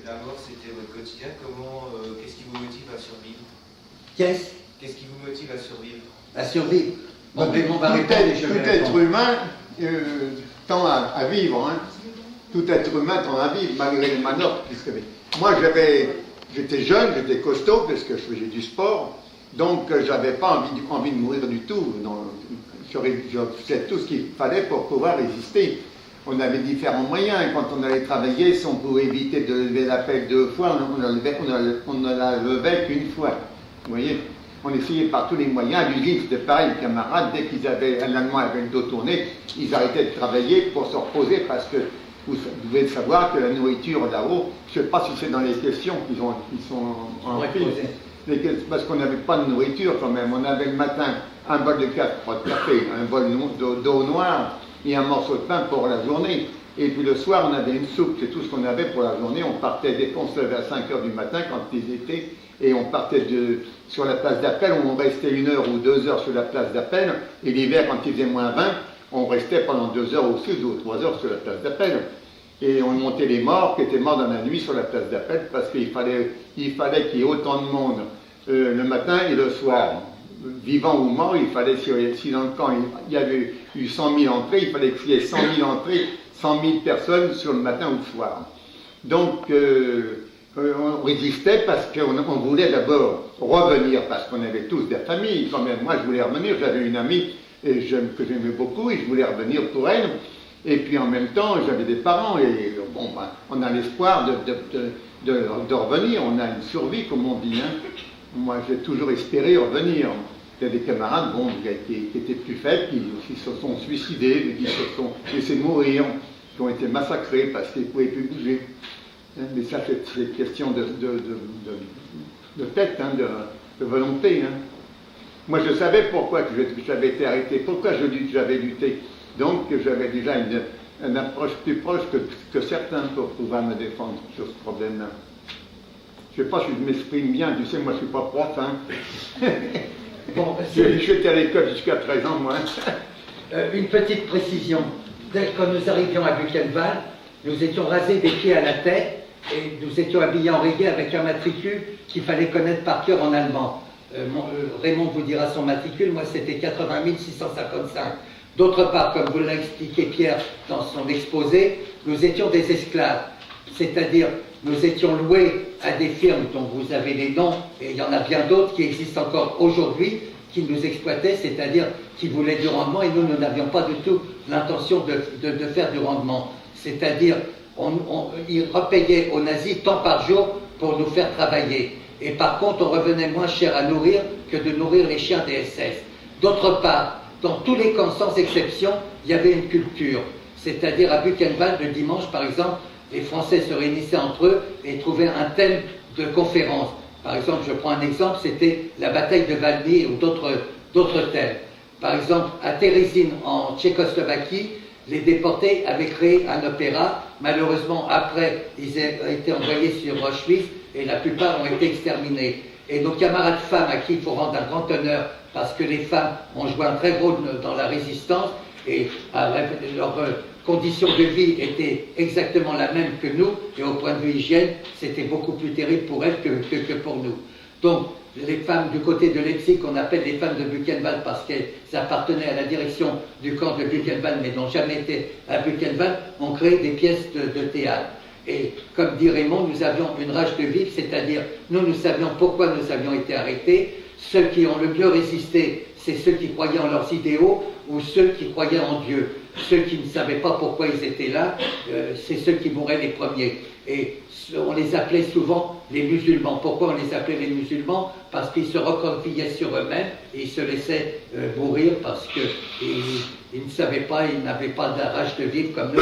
la mort c'était votre quotidien. Qu'est-ce qui vous motive à survivre? Qu'est-ce qui vous motive à survivre? À survivre. Bon, tout être humain tend à vivre. Hein. Tout être humain tend à vivre, malgré les manœuvres. Moi, j'étais jeune, j'étais costaud, parce que je faisais du sport, donc j'avais pas envie de mourir du tout. Je faisais tout ce qu'il fallait pour pouvoir résister. On avait différents moyens. Quand on allait travailler, si on pouvait éviter de lever la pelle 2 fois, on ne la levait qu'une fois. Vous voyez? On essayait par tous les moyens. À l'usine, c'était pareil, les camarades, dès qu'ils avaient un Allemand avec le dos tourné, ils arrêtaient de travailler pour se reposer parce que vous devez savoir que la nourriture là-haut, je ne sais pas si c'est dans les questions qu'ils sont en film, parce qu'on n'avait pas de nourriture quand même. On avait le matin un bol de café, un bol d'eau noire et un morceau de pain pour la journée. Et puis le soir, on avait une soupe, c'est tout ce qu'on avait pour la journée. On partait dès qu'on se levait à 5 h du matin quand ils étaient, et on partait sur la place d'Appel, où on restait 1 heure ou 2 heures sur la place d'Appel. Et l'hiver, quand il faisait -20, on restait pendant 2 heures au sud ou 3 heures sur la place d'Appel. Et on montait les morts qui étaient morts dans la nuit sur la place d'Appel parce qu'il fallait qu'il y ait autant de monde le matin et le soir. Vivant ou mort, il fallait, si dans le camp il y avait eu 100 000 entrées, il fallait qu'il y ait 100 000 entrées, 100 000 personnes sur le matin ou le soir. Donc on résistait parce qu'on voulait d'abord revenir, parce qu'on avait tous des familles quand même. Moi je voulais revenir, j'avais une amie que j'aimais beaucoup et je voulais revenir pour elle. Et puis en même temps, j'avais des parents et bon, on a l'espoir de revenir, on a une survie comme on dit. Hein. Moi j'ai toujours espéré revenir. Il y a des camarades qui étaient plus faibles, qui se sont suicidés, qui se sont laissés mourir, qui ont été massacrés parce qu'ils ne pouvaient plus bouger. Mais ça c'est question de tête, hein, de volonté. Hein. Moi je savais pourquoi j'avais été arrêté, pourquoi j'avais lutté. Donc j'avais déjà une approche plus proche que certains pour pouvoir me défendre sur ce problème-là. Je ne sais pas si je m'exprime bien, tu sais, moi je ne suis pas prof. Hein. Bon, j'étais à l'école jusqu'à 13 ans, moi. Une petite précision. Quand nous arrivions à Buchenwald, nous étions rasés des pieds à la tête et nous étions habillés en reggae avec un matricule qu'il fallait connaître par cœur en allemand. Raymond vous dira son matricule, moi c'était 80 655. D'autre part, comme vous l'a expliqué Pierre dans son exposé, nous étions des esclaves, c'est-à-dire nous étions loués à des firmes dont vous avez les noms, et il y en a bien d'autres qui existent encore aujourd'hui, qui nous exploitaient, c'est-à-dire qui voulaient du rendement, et nous n'avions pas du tout l'intention de faire du rendement. C'est-à-dire, ils repayaient aux nazis tant par jour pour nous faire travailler. Et par contre, on revenait moins cher à nourrir que de nourrir les chiens des SS. D'autre part, dans tous les camps, sans exception, il y avait une culture. C'est-à-dire, à Buchenwald, le dimanche, par exemple, les Français se réunissaient entre eux et trouvaient un thème de conférence. Par exemple, je prends un exemple, c'était la bataille de Valmy ou d'autres thèmes. Par exemple, à Terezín, en Tchécoslovaquie, les déportés avaient créé un opéra. Malheureusement, après, ils ont été envoyés sur Auschwitz et la plupart ont été exterminés. Et nos camarades femmes, à qui il faut rendre un grand honneur, parce que les femmes ont joué un très gros rôle dans la résistance, et leur condition de vie était exactement la même que nous, et au point de vue hygiène, c'était beaucoup plus terrible pour elles que pour nous. Donc, les femmes du côté de Leipzig, qu'on appelle les femmes de Buchenwald parce qu'elles appartenaient à la direction du camp de Buchenwald, mais n'ont jamais été à Buchenwald, ont créé des pièces de théâtre. Et comme dit Raymond, nous avions une rage de vivre, c'est-à-dire nous savions pourquoi nous avions été arrêtés. Ceux qui ont le mieux résisté, c'est ceux qui croyaient en leurs idéaux ou ceux qui croyaient en Dieu. Ceux qui ne savaient pas pourquoi ils étaient là, c'est ceux qui mouraient les premiers. Et on les appelait souvent les musulmans. Pourquoi on les appelait les musulmans? Parce qu'ils se recroquillaient sur eux-mêmes et ils se laissaient mourir parce qu'ils ne savaient pas, ils n'avaient pas de rage de vivre comme nous.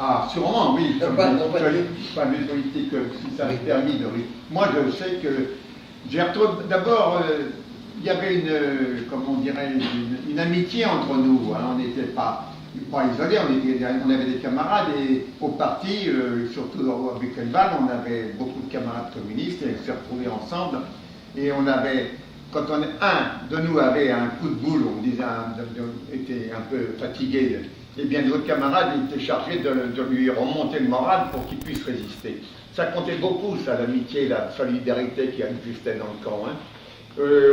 Ah, sûrement, oui. Pas de politique, si ça avait permis de... Moi, je sais que j'ai retrouvé... D'abord, il y avait comment on dirait, une amitié entre nous. Hein. On n'était pas isolés, on avait des camarades et au parti, surtout à Buchenwald, on avait beaucoup de camarades communistes et on s'est retrouvés ensemble. Et on avait... Quand un de nous avait un coup de boule, on disait, était un peu fatigué, et bien d'autres camarades étaient chargés de lui remonter le moral pour qu'il puisse résister. Ça comptait beaucoup, ça, l'amitié, la solidarité qui existait dans le camp. Hein.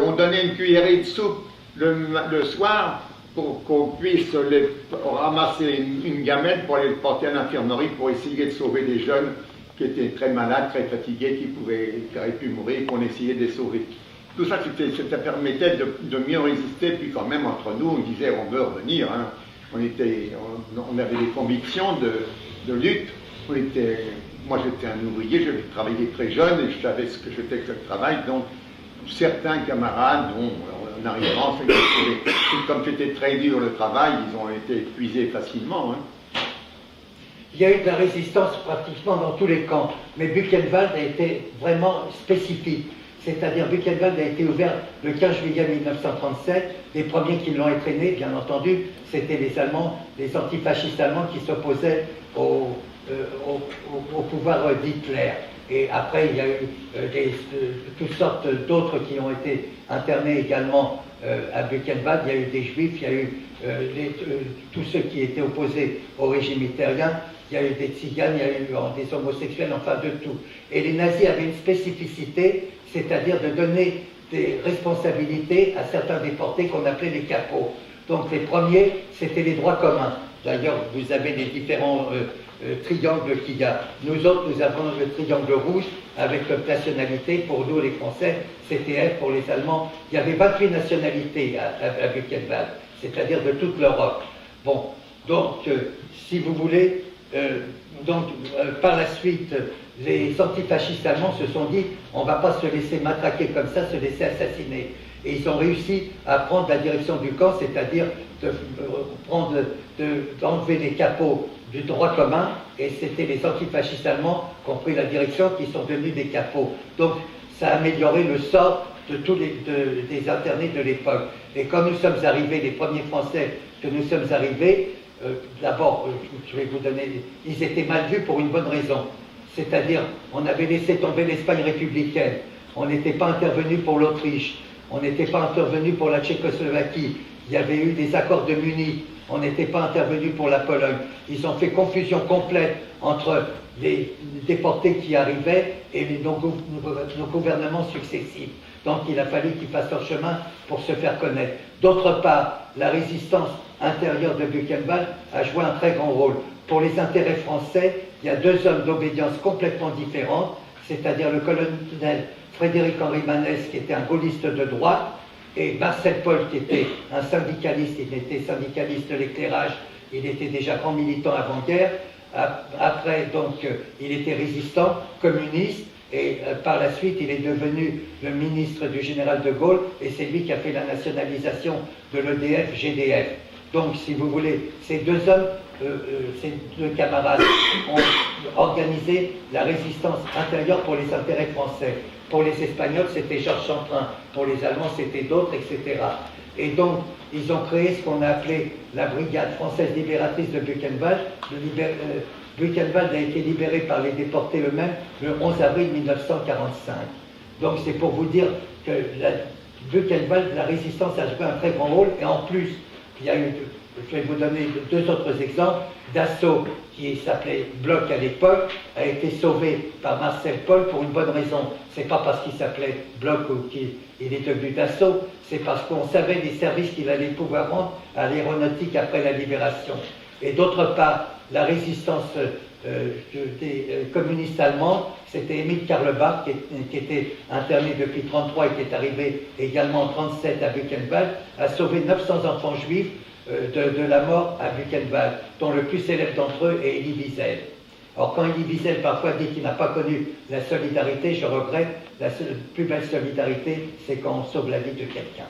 On donnait une cuillerée de soupe le soir pour qu'on puisse ramasser une gamelle pour aller le porter à l'infirmerie pour essayer de sauver des jeunes qui étaient très malades, très fatigués, qui auraient pu mourir, qu'on essayait de les sauver. Tout ça, ça permettait de mieux résister, puis quand même, entre nous, on disait, on veut revenir. Hein. On avait des convictions de lutte. Moi, j'étais un ouvrier, j'avais travaillé très jeune, et je savais ce que j'étais que le travail, donc certains camarades, en arrivant, comme c'était très dur le travail, ils ont été épuisés facilement. Hein. Il y a eu de la résistance pratiquement dans tous les camps, mais Buchenwald a été vraiment spécifique. C'est-à-dire Buchenwald a été ouvert le 15 juillet 1937. Les premiers qui l'ont entraîné, bien entendu, c'était les Allemands, les antifascistes allemands qui s'opposaient au pouvoir d'Hitler. Et après, il y a eu toutes sortes d'autres qui ont été internés également à Buchenwald. Il y a eu des juifs, il y a eu tous ceux qui étaient opposés au régime hitlérien. Il y a eu des tziganes, il y a eu des homosexuels, enfin de tout. Et les nazis avaient une spécificité, c'est-à-dire de donner des responsabilités à certains déportés qu'on appelait les capots. Donc les premiers, c'était les droits communs. D'ailleurs, vous avez les différents triangles qu'il y a. Nous autres, nous avons le triangle rouge avec notre nationalité. Pour nous, les Français, c'était F. Pour les Allemands, il y avait 28 nationalités à Buchenwald, c'est-à-dire de toute l'Europe. Bon, donc, si vous voulez, par la suite, les antifascistes allemands se sont dit on ne va pas se laisser matraquer comme ça, se laisser assassiner. Et ils ont réussi à prendre la direction du camp, c'est-à-dire d'enlever les capots du droit commun, et c'était les antifascistes allemands qui ont pris la direction, qui sont devenus des capots. Donc ça a amélioré le sort de tous des internés de l'époque. Et quand nous sommes arrivés, les premiers Français que nous sommes arrivés, d'abord, je vais vous donner, ils étaient mal vus pour une bonne raison. C'est-à-dire, on avait laissé tomber l'Espagne républicaine, on n'était pas intervenu pour l'Autriche, on n'était pas intervenu pour la Tchécoslovaquie, il y avait eu des accords de Munich, on n'était pas intervenu pour la Pologne. Ils ont fait confusion complète entre les déportés qui arrivaient et nos gouvernements successifs. Donc il a fallu qu'ils fassent leur chemin pour se faire connaître. D'autre part, la résistance intérieure de Buchenwald a joué un très grand rôle. Pour les intérêts français, il y a deux hommes d'obédience complètement différentes, c'est-à-dire le colonel Frédéric-Henri Manès, qui était un gaulliste de droite, et Marcel Paul, qui était un syndicaliste. Il était syndicaliste de l'éclairage, il était déjà grand militant avant-guerre. Après, donc, il était résistant, communiste, et par la suite, il est devenu le ministre du général de Gaulle, et c'est lui qui a fait la nationalisation de l'EDF-GDF. Donc, si vous voulez, ces deux hommes, ces deux camarades ont organisé la résistance intérieure pour les intérêts français. Pour les Espagnols, c'était Georges Chantrain. Pour les Allemands, c'était d'autres, etc. Et donc, ils ont créé ce qu'on a appelé la Brigade française libératrice de Buchenwald. Buchenwald a été libéré par les déportés eux-mêmes le 11 avril 1945. Donc, c'est pour vous dire que Buchenwald, la résistance a joué un très grand rôle. Et en plus, il y a eu, je vais vous donner deux autres exemples. Dassault, qui s'appelait Bloch à l'époque, a été sauvé par Marcel Paul pour une bonne raison. C'est pas parce qu'il s'appelait Bloch ou qu'il est devenu Dassault, c'est parce qu'on savait les services qu'il allait pouvoir rendre à l'aéronautique après la libération. Et d'autre part, la résistance des communistes allemands, c'était Émile Karlebach, qui était interné depuis 1933 et qui est arrivé également en 1937 à Buchenwald, a sauvé 900 enfants juifs de la mort à Buchenwald, dont le plus célèbre d'entre eux est Elie Wiesel. Alors quand Elie Wiesel parfois dit qu'il n'a pas connu la solidarité, je regrette, la plus belle solidarité, c'est quand on sauve la vie de quelqu'un.